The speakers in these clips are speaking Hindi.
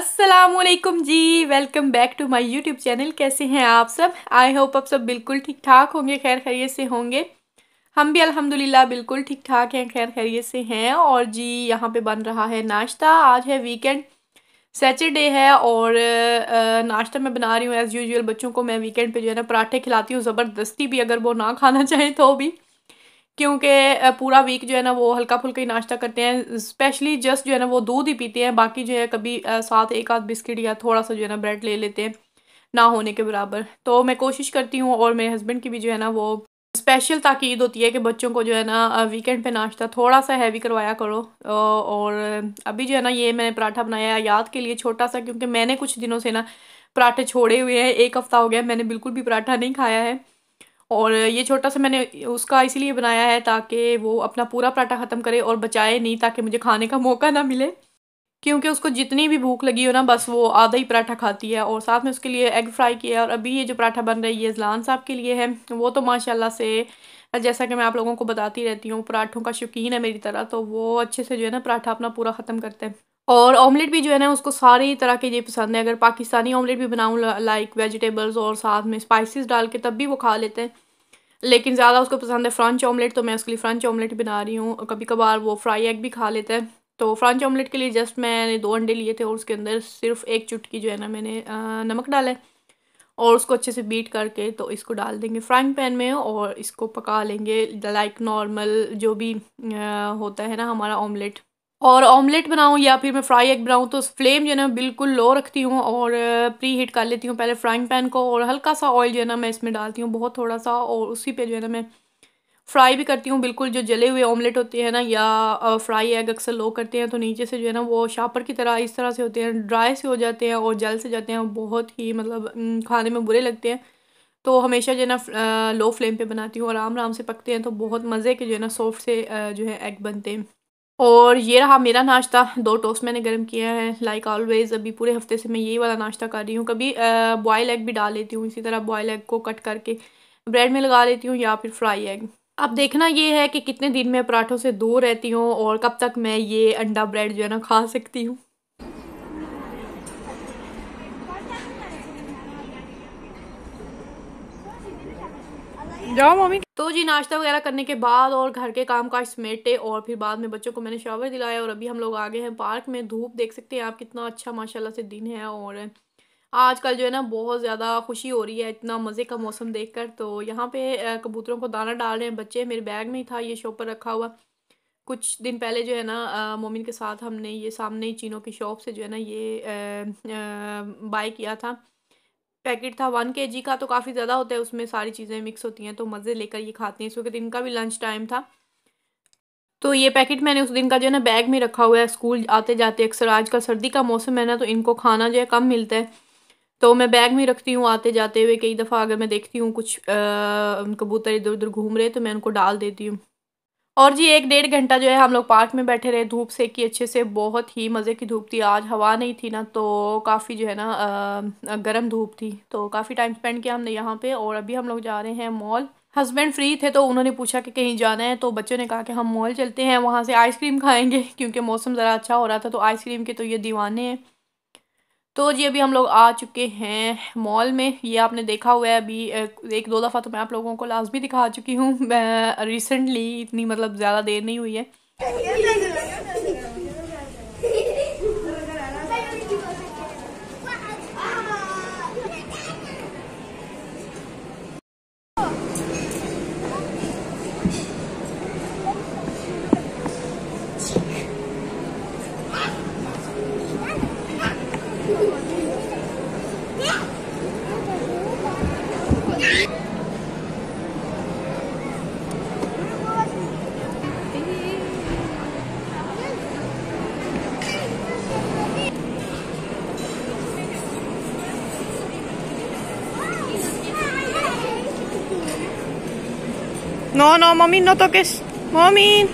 अस्सलामुअलैकुम जी। Welcome back to my YouTube channel. कैसे हैं आप सब? आई होप आप सब बिल्कुल ठीक ठाक होंगे, खैर खैरियत से होंगे। हम भी अल्हम्दुलिल्लाह बिल्कुल ठीक ठाक हैं, खैर खैरियत से हैं। और जी यहाँ पे बन रहा है नाश्ता। आज है वीकेंड, सैटरडे है और नाश्ता मैं बना रही हूँ एज़ यूजुअल। बच्चों को मैं वीकेंड पे जो है ना पराठे खिलाती हूँ ज़बरदस्ती भी, अगर वो ना खाना चाहें तो भी, क्योंकि पूरा वीक जो है ना वो हल्का-फुल्का ही नाश्ता करते हैं। स्पेशली जस्ट जो है ना वो दूध ही पीते हैं, बाकी जो है कभी साथ एक आध बिस्किट या थोड़ा-सा जो है ना ब्रेड ले लेते हैं, ना होने के बराबर। तो मैं कोशिश करती हूँ, और मेरे हस्बैंड की भी जो है ना वो स्पेशल ताकीद होती है कि बच्चों को जो है ना वीकेंड पे नाश्ता थोड़ा-सा हैवी करवाया करो। और अभी जो है ना ये मैंने पराठा बनाया है याद के लिए छोटा-सा, क्योंकि मैंने कुछ दिनों से ना पराठे छोड़े हुए हैं। 1 हफ्ता हो गया मैंने बिल्कुल भी पराठा नहीं खाया है। और ये छोटा-सा मैंने उसका इसीलिए बनाया है ताकि वो अपना पूरा पराठा ख़त्म करे और बचाए नहीं, ताकि मुझे खाने का मौका ना मिले। क्योंकि उसको जितनी भी भूख लगी हो ना बस वो आधा ही पराठा खाती है। और साथ में उसके लिए एग फ्राई किया है। और अभी ये जो पराठा बन रहा है ये ज़लान साहब के लिए है। वो तो माशाल्लाह से, जैसा कि मैं आप लोगों को बताती रहती हूँ, पराठों का शौकीन है मेरी तरह, तो वो अच्छे से जो है ना पराठा अपना पूरा ख़त्म करते हैं। और ऑमलेट भी जो है ना उसको सारी तरह के ये पसंद है। अगर पाकिस्तानी ऑमलेट भी बनाऊँ लाइक वेजिटेबल्स और साथ में स्पाइसेस डाल के, तब भी वो खा लेते हैं। लेकिन ज़्यादा उसको पसंद है फ्रेंच ऑमलेट, तो मैं उसके लिए फ्रेंच ऑमलेट बना रही हूँ। कभी-कभार वो फ्राई एग भी खा लेता है। तो फ्रेंच ऑमलेट के लिए जस्ट मैंने 2 अंडे लिए थे और उसके अंदर सिर्फ़ 1 चुटकी जो है ना मैंने नमक डाला है। और उसको अच्छे से बीट करके तो इसको डाल देंगे फ्राइंग पैन में और इसको पका लेंगे लाइक नॉर्मल जो भी होता है ना हमारा ऑमलेट। और ऑमलेट बनाऊँ या फिर मैं फ्राई एग बनाऊँ तो फ्लेम जो है ना बिल्कुल लो रखती हूँ और प्री हीट कर लेती हूँ पहले फ्राइंग पैन को। और हल्का सा ऑयल जो है ना मैं इसमें डालती हूँ, बहुत थोड़ा सा, और उसी पे जो है ना मैं फ्राई भी करती हूँ। बिल्कुल जो जले हुए ऑमलेट होते हैं ना, या फ्राई एग अक्सर लोग करते हैं तो नीचे से जो है ना वो शापर की तरह इस तरह से होते हैं, ड्राई से हो जाते हैं और जल से जाते हैं, बहुत ही मतलब खाने में बुरे लगते हैं। तो हमेशा जो है ना लो फ्लेम पे बनाती हूँ और आराम आराम से पकते हैं तो बहुत मज़े के जो है ना सॉफ्ट से जो है एग बनते हैं। और ये रहा मेरा नाश्ता। 2 टोस्ट मैंने गर्म किया है लाइक ऑलवेज़। अभी पूरे हफ्ते से मैं यही वाला नाश्ता कर रही हूँ। कभी बॉयल एग भी डाल लेती हूँ, इसी तरह बॉयल एग को कट करके ब्रेड में लगा लेती हूँ, या फिर फ्राई एग। अब देखना ये है कि कितने दिन मैं पराठों से दूर रहती हूँ और कब तक मैं ये अंडा ब्रेड जो है ना खा सकती हूँ। जाओ मम्मी। तो जी नाश्ता वगैरह करने के बाद और घर के काम काज समेटे और फिर बाद में बच्चों को मैंने शावर दिलाया। और अभी हम लोग आ गए हैं पार्क में। धूप देख सकते हैं आप कितना अच्छा माशाल्लाह से दिन है। और आजकल जो है ना बहुत ज़्यादा खुशी हो रही है इतना मज़े का मौसम देखकर। तो यहाँ पे कबूतरों को दाना डाल रहे हैं बच्चे। मेरे बैग में ही था ये शॉपर रखा हुआ। कुछ दिन पहले जो है ना मोमिन के साथ हमने ये सामने ही चीनों की शॉप से जो है ना ये बाय किया था। पैकेट था 1 केजी का, तो काफ़ी ज़्यादा होता है, उसमें सारी चीज़ें मिक्स होती हैं तो मज़े लेकर ये खाते हैं। इस वक्त इनका भी लंच टाइम था। तो ये पैकेट मैंने उस दिन का जो है ना बैग में रखा हुआ है। स्कूल आते जाते अक्सर, आजकल सर्दी का मौसम है ना तो इनको खाना जो है कम मिलता है, तो मैं बैग में रखती हूँ। आते जाते हुए कई दफ़ा अगर मैं देखती हूँ कुछ कबूतर इधर उधर घूम रहे तो मैं उनको डाल देती हूँ। और जी 1 डेढ़ घंटा जो है हम लोग पार्क में बैठे रहे, धूप सेकी अच्छे से, बहुत ही मज़े की धूप थी। आज हवा नहीं थी ना तो काफ़ी जो है ना गर्म धूप थी, तो काफ़ी टाइम स्पेंड किया हमने यहाँ पे। और अभी हम लोग जा रहे हैं मॉल। हस्बैंड फ्री थे तो उन्होंने पूछा कि कहीं जाना है, तो बच्चों ने कहा कि हम मॉल चलते हैं, वहाँ से आइसक्रीम खाएंगे क्योंकि मौसम ज़रा अच्छा हो रहा था, तो आइसक्रीम के तो ये दीवाने हैं। तो जी अभी हम लोग आ चुके हैं मॉल में। ये आपने देखा हुआ है अभी 1-2 दफ़ा तो मैं आप लोगों को लाज़मी दिखा चुकी हूँ। मैं रिसेंटली इतनी मतलब ज़्यादा देर नहीं हुई है। No, no, mami, no toques. Mami.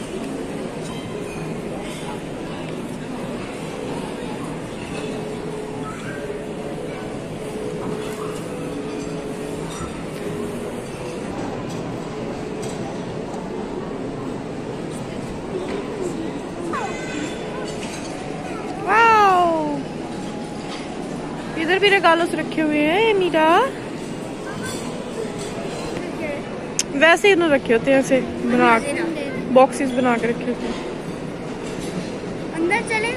Wow. इधर भी रेगालोस रखे हुए हैं मीरा, वैसे ही रखे होते हैं, ऐसे बना बॉक्सेस बना के रखे होते हैं। अंदर चले।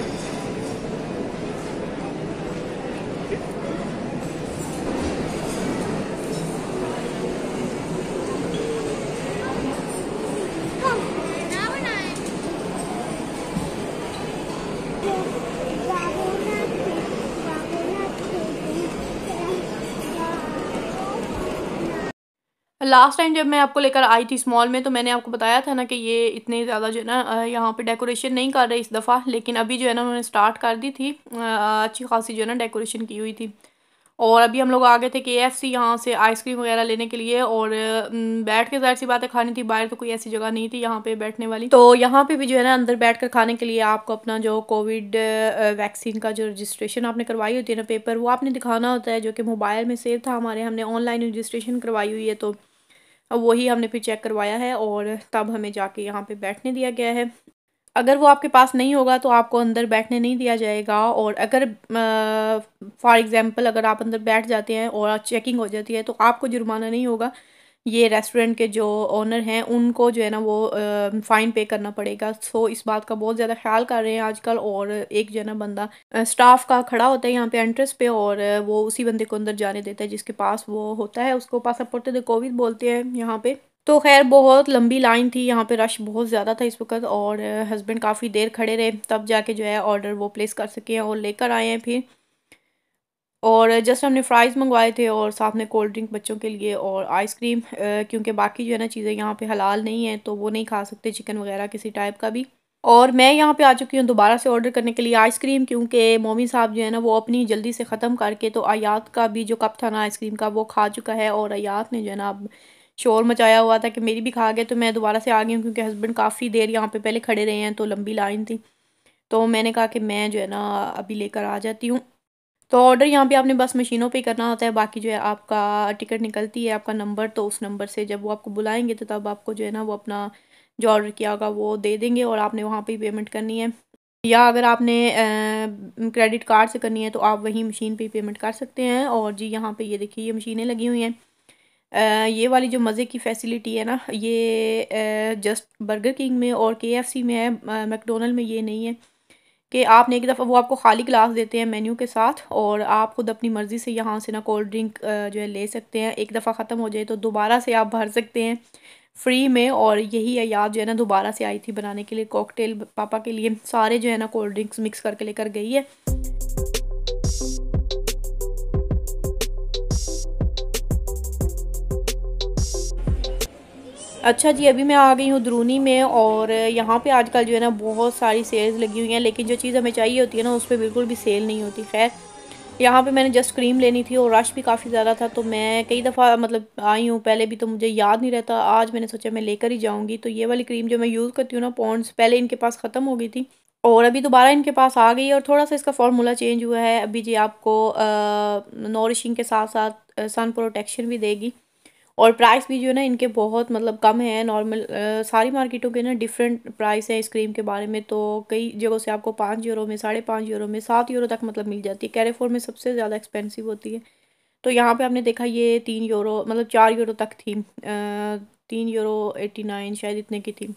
लास्ट टाइम जब मैं आपको लेकर आई थी स्मॉल में, तो मैंने आपको बताया था ना कि ये इतने ज़्यादा जो है ना यहाँ पे डेकोरेशन नहीं कर रहे इस दफ़ा, लेकिन अभी जो है ना उन्होंने स्टार्ट कर दी थी। अच्छी खासी जो है ना डेकोरेशन की हुई थी। और अभी हम लोग आ गए थे KFC यहाँ से आइसक्रीम वगैरह लेने के लिए, और बैठ के ज़ाहिर सी बातें खानी थी, बाहर तो कोई ऐसी जगह नहीं थी यहाँ पे बैठने वाली। तो यहाँ पे भी जो है ना अंदर बैठ कर खाने के लिए आपको अपना जो कोविड वैक्सीन का जो रजिस्ट्रेशन आपने करवाई होती है ना पेपर, वो आपने दिखाना होता है, जो कि मोबाइल में सेव था हमारे, हमने ऑनलाइन रजिस्ट्रेशन करवाई हुई है, तो अब वही हमने फिर चेक करवाया है और तब हमें जाके यहाँ पे बैठने दिया गया है। अगर वो आपके पास नहीं होगा तो आपको अंदर बैठने नहीं दिया जाएगा। और अगर फॉर एग्ज़ाम्पल अगर आप अंदर बैठ जाते हैं और चेकिंग हो जाती है तो आपको जुर्माना नहीं होगा, ये रेस्टोरेंट के जो ओनर हैं उनको जो है ना वो फ़ाइन पे करना पड़ेगा। सो इस बात का बहुत ज़्यादा ख्याल कर रहे हैं आजकल। और एक जो है ना बंदा स्टाफ का खड़ा होता है यहाँ पे एंट्रेंस पे, और वो उसी बंदे को अंदर जाने देता है जिसके पास वो होता है, उसको पासपोर्ट दे कोविड बोलते हैं यहाँ पे। तो खैर बहुत लंबी लाइन थी यहाँ पे, रश बहुत ज़्यादा था इस वक्त, और हस्बैंड काफ़ी देर खड़े रहे तब जाके जो है ऑर्डर वो प्लेस कर सके हैं और लेकर आए हैं फिर। और जस्ट हमने फ्राइज़ मंगवाए थे और साथ में कोल्ड ड्रिंक बच्चों के लिए और आइसक्रीम, क्योंकि बाकी जो है ना चीज़ें यहाँ पे हलाल नहीं है तो वो नहीं खा सकते चिकन वगैरह किसी टाइप का भी। और मैं यहाँ पे आ चुकी हूँ दोबारा से ऑर्डर करने के लिए आइसक्रीम, क्योंकि मोमी साहब जो है ना वो अपनी जल्दी से ख़त्म करके तो आयात का भी जो कप था ना आइसक्रीम का वो खा चुका है, और आयात ने जो है ना अब शोर मचाया हुआ था कि मेरी भी खा गए। तो मैं दोबारा से आ गई हूँ क्योंकि हस्बैंड काफ़ी देर यहाँ पे पहले खड़े रहे हैं तो लंबी लाइन थी, तो मैंने कहा कि मैं जो है ना अभी लेकर आ जाती हूँ। तो ऑर्डर यहाँ पे आपने बस मशीनों पे करना होता है, बाकी जो है आपका टिकट निकलती है आपका नंबर, तो उस नंबर से जब वो आपको बुलाएंगे तो तब आपको जो है ना वो अपना जो ऑर्डर किया होगा वो दे देंगे और आपने वहाँ पे पेमेंट करनी है। या अगर आपने क्रेडिट कार्ड से करनी है तो आप वही मशीन पे पेमेंट कर सकते हैं। और जी यहाँ पे ये देखिए ये मशीनें लगी हुई हैं। ये वाली जो मज़े की फैसिलिटी है ना ये जस्ट बर्गर किंग में और KFC में है, मैकडोनल्ड में ये नहीं है कि आपने एक दफ़ा वो आपको खाली ग्लास देते हैं मेन्यू के साथ और आप खुद अपनी मर्ज़ी से यहाँ से ना कोल्ड ड्रिंक जो है ले सकते हैं। एक दफ़ा ख़त्म हो जाए तो दोबारा से आप भर सकते हैं फ्री में। और यही याद जो है ना दोबारा से आई थी बनाने के लिए कॉकटेल पापा के लिए, सारे जो है ना कोल्ड ड्रिंक्स मिक्स करके लेकर गई है। अच्छा जी, अभी मैं आ गई हूँ द्रूनी में, और यहाँ पे आजकल जो है ना बहुत सारी सेल्स लगी हुई हैं, लेकिन जो चीज़ हमें चाहिए होती है ना उस पर बिल्कुल भी सेल नहीं होती। खैर यहाँ पे मैंने जस्ट क्रीम लेनी थी और रश भी काफ़ी ज़्यादा था, तो मैं कई दफ़ा मतलब आई हूँ पहले भी तो मुझे याद नहीं रहता, आज मैंने सोचा मैं लेकर ही जाऊँगी। तो ये वाली क्रीम जो मैं यूज़ करती हूँ ना पॉन्ड्स, पहले इनके पास ख़त्म हो गई थी और अभी दोबारा इनके पास आ गई और थोड़ा सा इसका फार्मूला चेंज हुआ है। अभी जी आपको नॉरिशिंग के साथ साथ सन प्रोटेक्शन भी देगी, और प्राइस भी जो है ना इनके बहुत मतलब कम है। नॉर्मल सारी मार्केटों के ना डिफरेंट प्राइस है इस क्रीम के बारे में, तो कई जगहों से आपको 5 यूरो में, 5.5 यूरो में, 7 यूरो तक मतलब मिल जाती है। कैरेफोर में सबसे ज़्यादा एक्सपेंसिव होती है। तो यहाँ पे आपने देखा ये 3 यूरो मतलब 4 यूरो तक थी, 3 यूरो 89 शायद इतने की थी।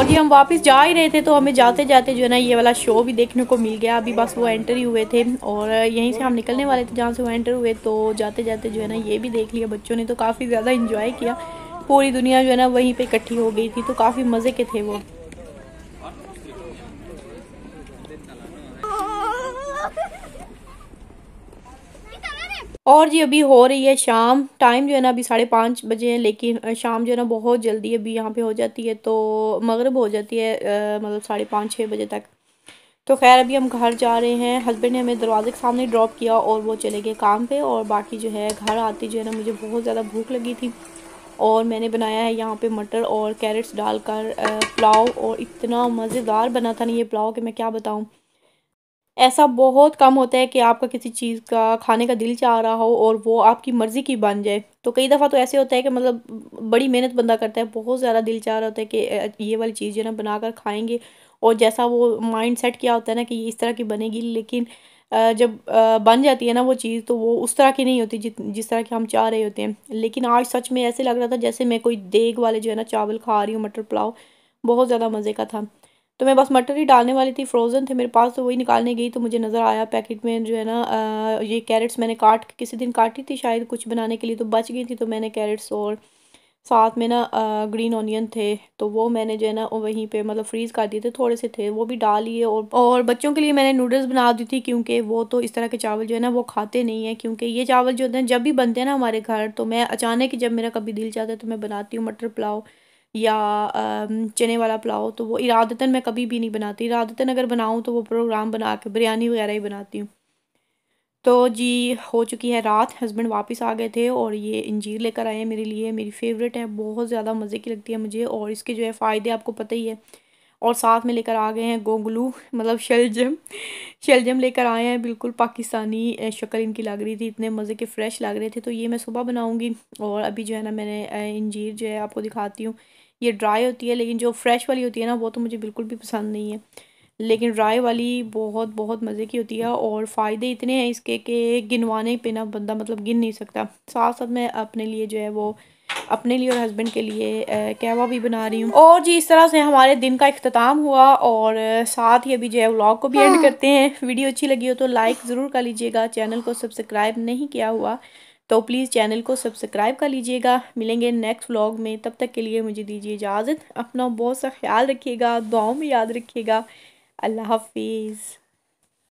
जी हम वापस जा ही रहे थे तो हमें जाते जाते जो है ना ये वाला शो भी देखने को मिल गया। अभी बस वो एंटर ही हुए थे और यहीं से हम निकलने वाले थे जहाँ से वो एंटर हुए, तो जाते जाते जो है ना ये भी देख लिया। बच्चों ने तो काफ़ी ज़्यादा इंजॉय किया, पूरी दुनिया जो है ना वहीं पे इकट्ठी हो गई थी, तो काफ़ी मज़े के थे वो। और जी अभी हो रही है शाम, टाइम जो है ना अभी 5:30 बजे है, लेकिन शाम जो है ना बहुत जल्दी अभी यहाँ पे हो जाती है, तो मगरिब हो जाती है मतलब 5:30-6 बजे तक। तो खैर अभी हम घर जा रहे हैं। हस्बैंड ने हमें दरवाजे के सामने ड्रॉप किया और वो चले गए काम पे, और बाकी जो है घर आती जो है ना मुझे बहुत ज़्यादा भूख लगी थी, और मैंने बनाया है यहाँ पे मटर और कैरेट्स डालकर पुलाव, और इतना मज़ेदार बना था ना ये पुलाव कि मैं क्या बताऊँ। ऐसा बहुत कम होता है कि आपका किसी चीज़ का खाने का दिल चाह रहा हो और वो आपकी मर्ज़ी की बन जाए। तो कई दफ़ा तो ऐसे होता है कि मतलब बड़ी मेहनत बंदा करता है, बहुत ज़्यादा दिल चाह रहा होता है कि ये वाली चीज़ जो है ना बनाकर खाएँगे, और जैसा वो माइंड सेट किया होता है ना कि ये इस तरह की बनेगी, लेकिन जब बन जाती है ना वो चीज़, तो वो उस तरह की नहीं होती जिस तरह की हम चाह रहे होते हैं। लेकिन आज सच में ऐसे लग रहा था जैसे मैं कोई देग वाले जो है ना चावल खा रही हूँ, मटर पुलाव, बहुत ज़्यादा मज़े का था। तो मैं बस मटर ही डालने वाली थी, फ्रोज़न थे मेरे पास, तो वही निकालने गई तो मुझे नज़र आया पैकेट में जो है ना ये कैरेट्स मैंने काट के किसी दिन काटी थी शायद कुछ बनाने के लिए, तो बच गई थी, तो मैंने कैरेट्स और साथ में ना ग्रीन ऑनियन थे, तो वो मैंने जो है ना वहीं पे मतलब फ्रीज़ कर दिए थे, थोड़े से थे वो भी डाल लिए। और बच्चों के लिए मैंने नूडल्स बना दी थी, क्योंकि वो तो इस तरह के चावल जो है ना वो खाते नहीं हैं, क्योंकि ये चावल जो होते हैं जब भी बनते हैं ना हमारे घर, तो मैं अचानक ही जब मेरा कभी दिल चाहता है तो मैं बनाती हूँ मटर पुलाव या चने वाला पुलाव। तो वो इरादतन मैं कभी भी नहीं बनाती, इरादतन अगर बनाऊँ तो वो प्रोग्राम बना के बिरयानी वगैरह ही बनाती हूँ। तो जी हो चुकी है रात, हस्बैंड वापस आ गए थे और ये इंजीर लेकर आए हैं मेरे लिए, मेरी फ़ेवरेट है, बहुत ज़्यादा मज़े की लगती है मुझे, और इसके जो है फ़ायदे आपको पता ही है। और साथ में लेकर आ गए हैं गोंगलू, मतलब शलजम, शलजम लेकर आए हैं, बिल्कुल पाकिस्तानी शक्ल इनकी लग रही थी, इतने मज़े के फ़्रेश लग रहे थे, तो ये मैं सुबह बनाऊँगी। और अभी जो है ना मैंने इंजीर जो है आपको दिखाती हूँ, ये ड्राई होती है, लेकिन जो फ्रेश वाली होती है ना वो तो मुझे बिल्कुल भी पसंद नहीं है, लेकिन ड्राई वाली बहुत बहुत मज़े की होती है, और फ़ायदे इतने हैं इसके कि गिनवाने पे ना बंदा मतलब गिन नहीं सकता। साथ साथ मैं अपने लिए जो है वो अपने लिए और हस्बैंड के लिए कहवा भी बना रही हूँ। और जी इस तरह से हमारे दिन का इख्तिताम हुआ, और साथ ही अभी जो है व्लॉग को भी एंड करते हैं। वीडियो अच्छी लगी हो तो लाइक ज़रूर कर लीजिएगा, चैनल को सब्सक्राइब नहीं किया हुआ तो प्लीज़ चैनल को सब्सक्राइब कर लीजिएगा। मिलेंगे नेक्स्ट व्लॉग में, तब तक के लिए मुझे दीजिए इजाज़त। अपना बहुत सा ख्याल रखिएगा, दुआओं में याद रखिएगा। अल्लाह हाफिज़।